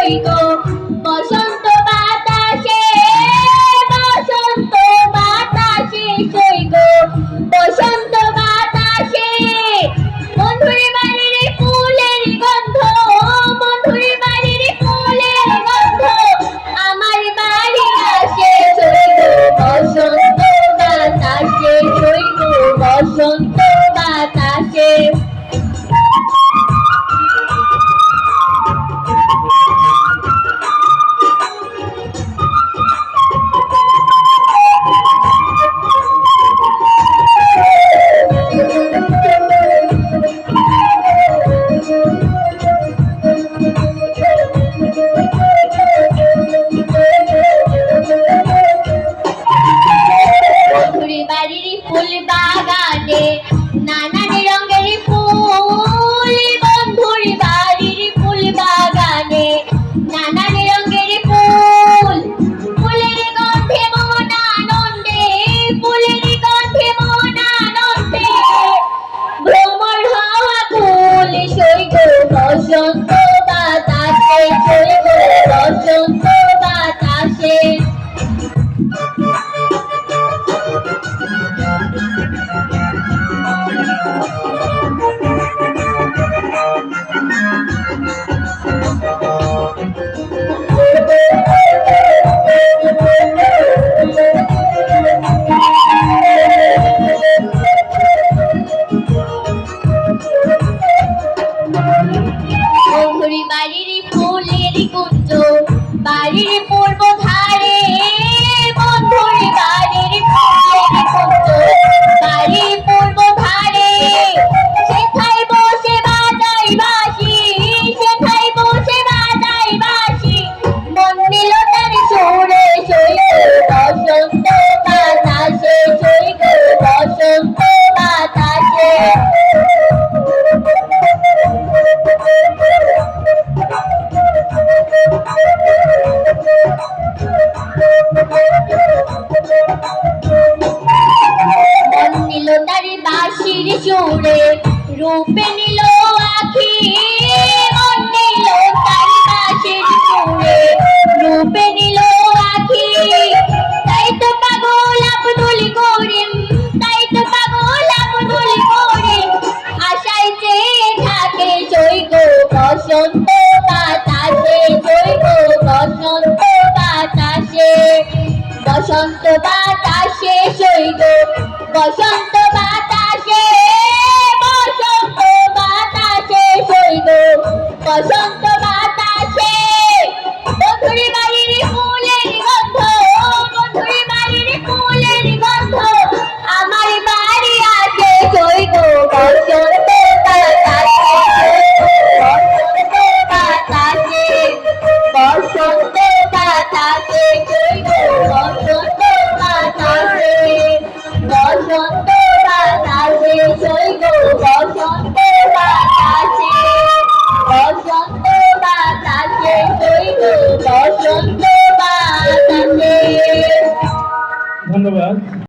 সইগ বসন্ত বাতাসে বসন্ত বাতাসে সইগ বসন্ত বাতাসে বন্ধুর বাড়ির ফুলের গন্ধ বন্ধুর বাড়ির ফুলের গন্ধ আমার বাড়ি আসে সইগ বসন্ত বাতাসে সইগ বসন্ত বাতাসে বাড়ির ফুল বাগানে নানান রঙের ফুল বন্ধুর বাড়ির ফুল বাগানে নানান রঙের ফুল ফুলের গন্ধে মন আনন্দে ফুলের গন্ধে মন আনন্দে ভ্রমর হওয়া ফুল সইগ বসন্ত বাতাসে সইগ বসন্ত বাতাসে বন্ধুর বাড়ির ফুলের কুঞ্জ বাড়ির পূর্ব ধারে বন্ধুর বাড়ির ফুলের কুঞ্জ বাড়ির পূর্ব ধারে সেথায় বসে বাজাই বাঁশি সেথায় বসে বাজাই বাঁশি মন নিল তার সুরে সইগ বসন্ত বাতাসে সইগ বসন্ত বাতাসে মন নিল তার বাঁশির সুরে রূপে নিল আখি মন নিল তার বাঁশির সুরে রূপে নিল আখি তাই তো পাগল আব্দুল করিম তাই তো পাগল আব্দুল করিম আশায় চেয়ে থাকে সইগ বসন্ত বাতাসে সইগ বসন্ত বাতাসে বসন্ত বাতাসে সইগ বসন্ত বাতাসে বসন্ত বাতাসে সইগ বসন্ত বাতাসে বন্ধুর বাড়ির ফুলের গন্ধ বন্ধুর বাড়ির ফুলের গন্ধ আমার বাড়ি আসে সইগ বসন্ত বাতাসে বসন্ত বাতাসে বসন্ত বাতাসে সইগ বসন্ত বাতাসে বসন্ত বাতাসে সইগ বসন্ত বাতাসে বসন্ত বাতাসে সইগ বসন্ত বাতাসে। ধন্যবাদ।